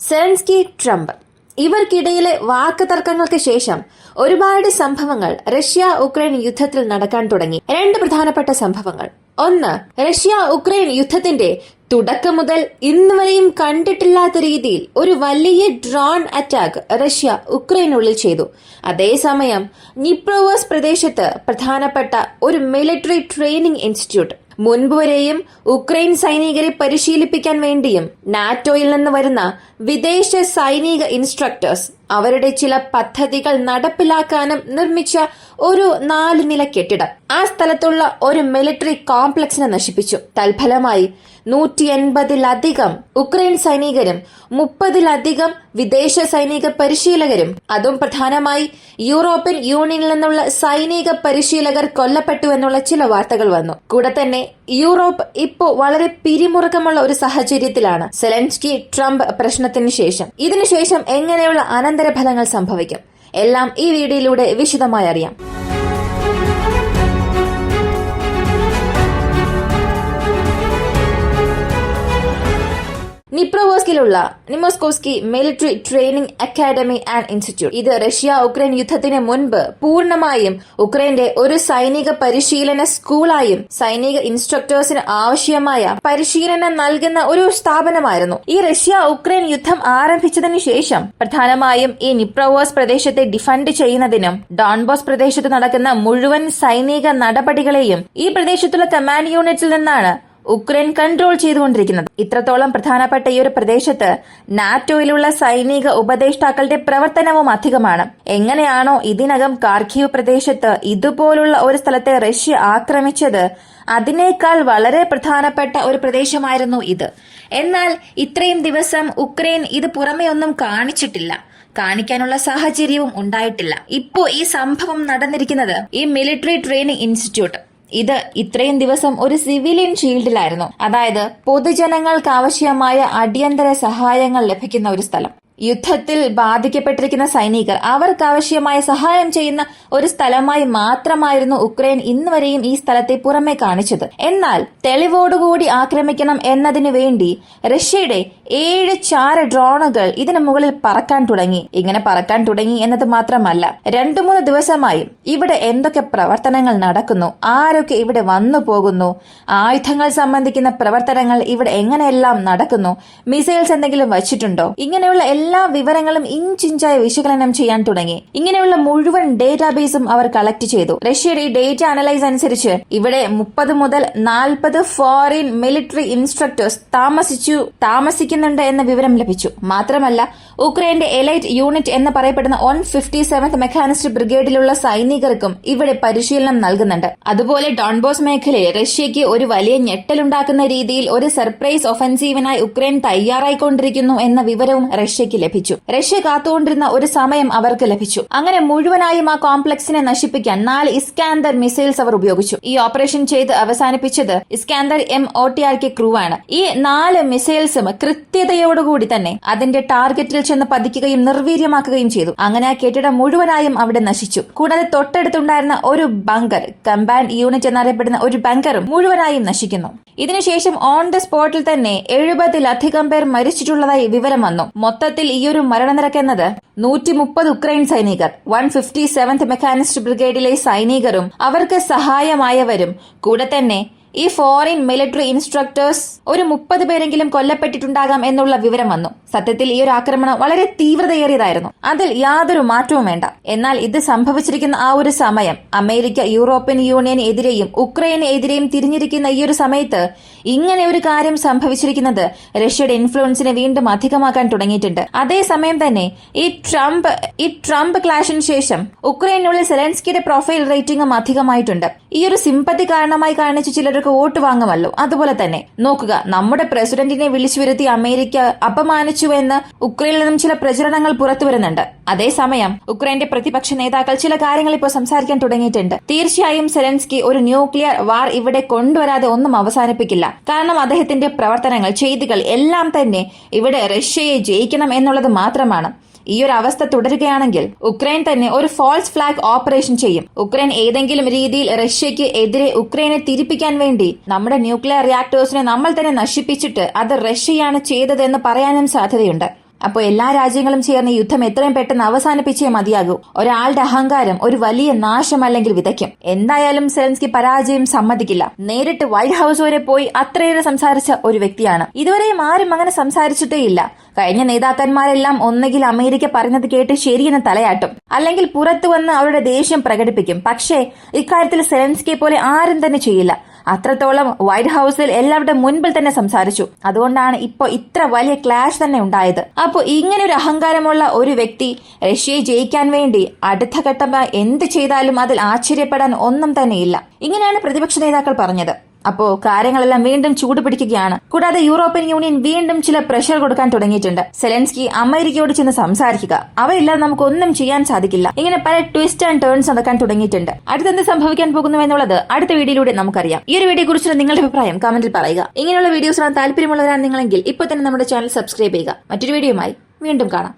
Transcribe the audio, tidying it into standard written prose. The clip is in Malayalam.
സെലൻസ്കി, ട്രംപ് ഇവർക്കിടയിലെ വാക്കുതർക്കങ്ങൾക്ക് ശേഷം ഒരുപാട് സംഭവങ്ങൾ റഷ്യ ഉക്രൈൻ യുദ്ധത്തിൽ നടക്കാൻ തുടങ്ങി. രണ്ട് പ്രധാനപ്പെട്ട സംഭവങ്ങൾ. ഒന്ന്, റഷ്യ ഉക്രൈൻ യുദ്ധത്തിന്റെ തുടക്കം മുതൽ ഇന്ന് വരെയും കണ്ടിട്ടില്ലാത്ത രീതിയിൽ ഒരു വലിയ ഡ്രോൺ അറ്റാക്ക് റഷ്യ ഉക്രൈനുള്ളിൽ ചെയ്തു. അതേസമയം നിപ്രോവോസ് പ്രദേശത്ത് പ്രധാനപ്പെട്ട ഒരു മിലിറ്ററി ട്രെയിനിംഗ് ഇൻസ്റ്റിറ്റ്യൂട്ട്, മുൻപ് വരെയും ഉക്രൈൻ സൈനികരെ പരിശീലിപ്പിക്കാൻ വേണ്ടിയും നാറ്റോയിൽ നിന്ന് വരുന്ന വിദേശ സൈനിക ഇൻസ്ട്രക്ടേഴ്സ് അവരുടെ ചില പദ്ധതികൾ നടപ്പിലാക്കാനും നിർമ്മിച്ച ഒരു 4 നില കെട്ടിടം ആ സ്ഥലത്തുള്ള ഒരു മിലിറ്ററി കോംപ്ലക്സിനെ നശിപ്പിച്ചു. തൽഫലമായി 180-ലധികം ഉക്രൈൻ സൈനികരും 30-ലധികം വിദേശ സൈനിക പരിശീലകരും, അതും പ്രധാനമായി യൂറോപ്യൻ യൂണിയനിൽ നിന്നുള്ള സൈനിക പരിശീലകർ കൊല്ലപ്പെട്ടു എന്നുള്ള ചില വാർത്തകൾ വന്നു. കൂടെ തന്നെ യൂറോപ്പ് ഇപ്പോൾ വളരെ പിരിമുറുക്കമുള്ള ഒരു സാഹചര്യത്തിലാണ്. സെലൻസ്കി ട്രംപ് പ്രശ്നത്തിന് ശേഷം ഇതിനുശേഷം എങ്ങനെയുള്ള അനന്തരഫലങ്ങൾ സംഭവിക്കും എല്ലാം ഈ വീഡിയോയിലൂടെ വിശദമായി അറിയാം. നിപ്രോവോസ്കിലുള്ള നിമോസ്കോസ്കി military training academy and institute, ഇത് റഷ്യ ഉക്രൈൻ യുദ്ധത്തിന് മുൻപ് പൂർണ്ണമായും ഉക്രൈന്റെ ഒരു സൈനിക പരിശീലന സ്കൂളായും സൈനിക ഇൻസ്ട്രക്ടേഴ്സിന് ആവശ്യമായ പരിശീലനം നൽകുന്ന ഒരു സ്ഥാപനമായിരുന്നു. ഈ റഷ്യ ഉക്രൈൻ യുദ്ധം ആരംഭിച്ചതിനു ശേഷം പ്രധാനമായും ഈ നിപ്രോവോസ് പ്രദേശത്തെ ഡിഫൻഡ് ചെയ്യുന്നതിനും ഡോൺബോസ് പ്രദേശത്ത് നടക്കുന്ന മുഴുവൻ സൈനിക നടപടികളെയും ഈ പ്രദേശത്തുള്ള കമാൻഡ് യൂണിറ്റിൽ നിന്നാണ് ഉക്രൈൻ കൺട്രോൾ ചെയ്തുകൊണ്ടിരിക്കുന്നത്. ഇത്രത്തോളം പ്രധാനപ്പെട്ട ഈ ഒരു പ്രദേശത്ത് നാറ്റോയിലുള്ള സൈനിക ഉപദേഷ്ടാക്കളുടെ പ്രവർത്തനവും അധികമാണ്. എങ്ങനെയാണോ ഇതിനകം കാർഖീവ് പ്രദേശത്ത് ഇതുപോലുള്ള ഒരു സ്ഥലത്തെ റഷ്യ ആക്രമിച്ചത്, അതിനേക്കാൾ വളരെ പ്രധാനപ്പെട്ട ഒരു പ്രദേശമായിരുന്നു ഇത്. എന്നാൽ ഇത്രയും ദിവസം ഉക്രൈൻ ഇത് പുറമെ ഒന്നും കാണിച്ചിട്ടില്ല, കാണിക്കാനുള്ള സാഹചര്യവും ഉണ്ടായിട്ടില്ല. ഇപ്പോ ഈ സംഭവം നടന്നിരിക്കുന്നത് ഈ മിലിറ്ററി ട്രെയിനിംഗ് ഇൻസ്റ്റിറ്റ്യൂട്ട്, ഇത് ഇത്രയും ദിവസം ഒരു സിവിലിയൻ ഷീൽഡിലായിരുന്നു. അതായത് പൊതുജനങ്ങൾക്ക് ആവശ്യമായ അടിയന്തര സഹായങ്ങൾ ലഭിക്കുന്ന ഒരു സ്ഥലം. യുദ്ധത്തിൽ ബാധിക്കപ്പെട്ടിരിക്കുന്ന സൈനികർ അവർക്ക് ആവശ്യമായ സഹായം ചെയ്യുന്ന ഒരു സ്ഥലമായി മാത്രമായിരുന്നു ഉക്രൈൻ ഇന്ന് വരെയും ഈ സ്ഥലത്തെ പുറമെ കാണിച്ചത്. എന്നാൽ തെളിവോടുകൂടി ആക്രമിക്കണം എന്നതിനു വേണ്ടി റഷ്യയുടെ 7 ചാര ഡ്രോണുകൾ ഇതിനു മുകളിൽ പറക്കാൻ തുടങ്ങി. ഇങ്ങനെ പറക്കാൻ തുടങ്ങി എന്നത് മാത്രമല്ല, 2-3 ദിവസമായി ഇവിടെ എന്തൊക്കെ പ്രവർത്തനങ്ങൾ നടക്കുന്നു, ആരൊക്കെ ഇവിടെ വന്നു പോകുന്നു, ആയുധങ്ങൾ സംബന്ധിക്കുന്ന പ്രവർത്തനങ്ങൾ ഇവിടെ എങ്ങനെയെല്ലാം നടക്കുന്നു, മിസൈൽസ് എന്തെങ്കിലും വച്ചിട്ടുണ്ടോ, ഇങ്ങനെയുള്ള എല്ലാ വിവരങ്ങളും ഇഞ്ചിഞ്ചായി വിശകലനം ചെയ്യാൻ തുടങ്ങി. ഇങ്ങനെയുള്ള മുഴുവൻ ഡേറ്റാബേസും അവർ കളക്ട് ചെയ്തു. റഷ്യയുടെ ഡേറ്റ അനലൈസ് അനുസരിച്ച് ഇവിടെ 30 മുതൽ 40 ഫോറിൻ മിലിറ്ററി ഇൻസ്ട്രക്ടേഴ്സ് താമസിക്കുന്നുണ്ട് എന്ന വിവരം ലഭിച്ചു. മാത്രമല്ല ഉക്രൈന്റെ എലൈറ്റ് യൂണിറ്റ് എന്ന് പറയപ്പെടുന്ന 157th മെക്കാനിസ്റ്റ് ബ്രിഗേഡിലുള്ള സൈനികർക്കും ഇവിടെ പരിശീലനം നൽകുന്നുണ്ട്. അതുപോലെ ഡോൺബോസ് മേഖലയിൽ റഷ്യയ്ക്ക് ഒരു വലിയ ഞെട്ടലുണ്ടാക്കുന്ന രീതിയിൽ ഒരു സർപ്രൈസ് ഒഫൻസീവിനായി ഉക്രൈൻ തയ്യാറായിക്കൊണ്ടിരിക്കുന്നു എന്ന വിവരവും റഷ്യയ്ക്ക് ലഭിച്ചു. റഷ്യ കാത്തുകൊണ്ടിരുന്ന ഒരു സമയം അവർക്ക് ലഭിച്ചു. അങ്ങനെ മുഴുവനായും ആ കോംപ്ലക്സിനെ നശിപ്പിക്കാൻ 4 ഇസ്കാന്ദർ മിസൈൽസ് അവർ ഉപയോഗിച്ചു. ഈ ഓപ്പറേഷൻ ചെയ്ത് അവസാനിപ്പിച്ചത് ഇസ്കാന്ദർ MOTRK ക്രൂ ആണ്. ഈ 4 മിസൈൽസും കൃത്യതയോടുകൂടി തന്നെ അതിന്റെ ടാർഗറ്റിൽ ചെന്ന് പതിക്കുകയും നിർവീര്യമാക്കുകയും ചെയ്തു. അങ്ങനെ ആ കെട്ടിടം മുഴുവനായും അവിടെ നശിച്ചു. കൂടാതെ തൊട്ടടുത്തുണ്ടായിരുന്ന ഒരു ബങ്കർ, കമ്പാൻഡ് യൂണിറ്റ് എന്നറിയപ്പെടുന്ന ഒരു ബങ്കറും മുഴുവനായും നശിക്കുന്നു. ഇതിനുശേഷം ഓൺ ദ സ്പോട്ടിൽ തന്നെ 70-ലധികം പേർ മരിച്ചിട്ടുള്ളതായി വിവരം വന്നു. മൊത്തത്തിൽ ഈയൊരു മരണനിരക്ക് എന്നത് 130 ഉക്രൈൻ സൈനികർ, 157th മെക്കാനിസ്റ്റ് ബ്രിഗേഡിലെ സൈനികരും അവർക്ക് സഹായമായവരും, കൂടെ തന്നെ ഈ ഫോറിൻ മിലിറ്ററി ഇൻസ്ട്രക്ടേഴ്സ് ഒരു 30 പേരെങ്കിലും കൊല്ലപ്പെട്ടിട്ടുണ്ടാകാം എന്നുള്ള വിവരം വന്നു. സത്യത്തിൽ ഈ ഒരു ആക്രമണം വളരെ തീവ്രതയേറിയതായിരുന്നു, അതിൽ യാതൊരു മാറ്റവും വേണ്ട. എന്നാൽ ഇത് സംഭവിച്ചിരിക്കുന്ന ആ ഒരു സമയം അമേരിക്ക യൂറോപ്യൻ യൂണിയന് എതിരെയും ഉക്രൈന് എതിരെയും തിരിഞ്ഞിരിക്കുന്ന ഈ ഒരു സമയത്ത് ഇങ്ങനെ ഒരു കാര്യം സംഭവിച്ചിരിക്കുന്നത് റഷ്യയുടെ ഇൻഫ്ലുവൻസിനെ വീണ്ടും അധികമാക്കാൻ തുടങ്ങിയിട്ടുണ്ട്. അതേസമയം തന്നെ ഈ ട്രംപ് ക്ലാഷിന് ശേഷം ഉക്രൈനുള്ളിൽ സെലൻസ്കിയുടെ പ്രൊഫൈൽ റേറ്റിംഗും അധികമായിട്ടുണ്ട്. ഈ ഒരു സിമ്പതി കാരണമായി കാണിച്ച് ചിലർ വോട്ട് വാങ്ങുമല്ലോ. അതുപോലെ തന്നെ നോക്കുക, നമ്മുടെ പ്രസിഡന്റിനെ വിളിച്ചു വരുത്തി അമേരിക്ക അപമാനിച്ചുവെന്ന് ഉക്രൈനിൽ നിന്നും ചില പ്രചരണങ്ങൾ പുറത്തു വരുന്നുണ്ട്. അതേസമയം ഉക്രൈന്റെ പ്രതിപക്ഷ നേതാക്കൾ ചില കാര്യങ്ങൾ ഇപ്പോൾ സംസാരിക്കാൻ തുടങ്ങിയിട്ടുണ്ട്. തീർച്ചയായും സെലൻസ്കി ഒരു ന്യൂക്ലിയർ വാർ ഇവിടെ കൊണ്ടുവരാതെ ഒന്നും അവസാനിപ്പിക്കില്ല. കാരണം അദ്ദേഹത്തിന്റെ പ്രവർത്തനങ്ങൾ, ചെയ്തികൾ എല്ലാം തന്നെ ഇവിടെ റഷ്യയെ ജയിക്കണം എന്നുള്ളത് മാത്രമാണ്. ഈ ഒരു അവസ്ഥ തുടരുകയാണെങ്കിൽ ഉക്രൈൻ തന്നെ ഒരു ഫോൾസ് ഫ്ലാഗ് ഓപ്പറേഷൻ ചെയ്യും. ഉക്രൈൻ ഏതെങ്കിലും രീതിയിൽ റഷ്യയ്ക്ക് എതിരെ ഉക്രൈനെ തിരിപ്പിക്കാൻ വേണ്ടി നമ്മുടെ ന്യൂക്ലിയർ റിയാക്ടേഴ്സിനെ നമ്മൾ തന്നെ നശിപ്പിച്ചിട്ട് അത് റഷ്യയാണ് ചെയ്തതെന്ന് പറയാനും സാധ്യതയുണ്ട്. അപ്പോൾ എല്ലാ രാജ്യങ്ങളും ചേർന്ന് യുദ്ധം എത്രയും പെട്ടെന്ന് അവസാനിപ്പിച്ചേ മതിയാകൂ. ഒരാളുടെ അഹങ്കാരം ഒരു വലിയ നാശം അല്ലെങ്കിൽ വിതയ്ക്കും. എന്തായാലും സെലൻസ്കി പരാജയം സമ്മതിക്കില്ല. നേരിട്ട് വൈറ്റ് ഹൌസ് വരെ പോയി അത്രയേറെ സംസാരിച്ച ഒരു വ്യക്തിയാണ്. ഇതുവരെയും ആരും അങ്ങനെ സംസാരിച്ചിട്ടേയില്ല. കഴിഞ്ഞ നേതാക്കന്മാരെല്ലാം ഒന്നുകിൽ അമേരിക്ക പറഞ്ഞത് കേട്ട് ശരിയെന്ന് തലയാട്ടും, അല്ലെങ്കിൽ പുറത്തു വന്ന് അവരുടെ ദേഷ്യം പ്രകടിപ്പിക്കും. പക്ഷേ ഇക്കാര്യത്തിൽ സെലൻസ്കിയെ പോലെ ആരും തന്നെ ചെയ്യില്ല. അത്രത്തോളം വൈറ്റ് ഹൌസിൽ എല്ലാവരുടെ മുൻപിൽ തന്നെ സംസാരിച്ചു. അതുകൊണ്ടാണ് ഇപ്പൊ ഇത്ര വലിയ ക്ലാഷ് തന്നെ ഉണ്ടായത്. അപ്പോൾ ഇങ്ങനെ ഒരു അഹങ്കാരമുള്ള ഒരു വ്യക്തി റഷ്യയെ ജയിക്കാൻ വേണ്ടി അടുത്ത ഘട്ടമായി എന്ത് ചെയ്താലും അതിൽ ആശ്ചര്യപ്പെടാൻ ഒന്നും തന്നെയില്ല. ഇങ്ങനെയാണ് പ്രതിപക്ഷ നേതാക്കൾ പറഞ്ഞത്. അപ്പോ കാര്യങ്ങളെല്ലാം വീണ്ടും ചൂടുപിടിക്കുകയാണ്. കൂടാതെ യൂറോപ്യൻ യൂണിയൻ വീണ്ടും ചില പ്രഷർ കൊടുക്കാൻ തുടങ്ങിയിട്ടുണ്ട്. സെലൻസ്കി അമേരിക്കയോട് ചെന്ന് സംസാരിക്കുക, അവയില്ലാതെ നമുക്കൊന്നും ചെയ്യാൻ സാധിക്കില്ല. ഇങ്ങനെ പല ട്വിസ്റ്റ് ആൻഡ് ടേൺസ് നടക്കാൻ തുടങ്ങിയിട്ടുണ്ട്. അടുത്തെന്ത് സംഭവിക്കാൻ പോകുന്നു എന്നുള്ളത് അടുത്ത വീഡിയോയിലൂടെ നമുക്കറിയാം. ഈ ഒരു വീഡിയോ കുറിച്ചുള്ള നിങ്ങളുടെ അഭിപ്രായം കമന്റിൽ പറയുക. ഇങ്ങനെയുള്ള വീഡിയോസ് കാണാൻ താല്പര്യമുള്ളവരാണ് നിങ്ങളെങ്കിൽ ഇപ്പോൾ തന്നെ നമ്മുടെ ചാനൽ സബ്സ്ക്രൈബ് ചെയ്യുക. മറ്റൊരു വീഡിയോയുമായി വീണ്ടും കാണാം.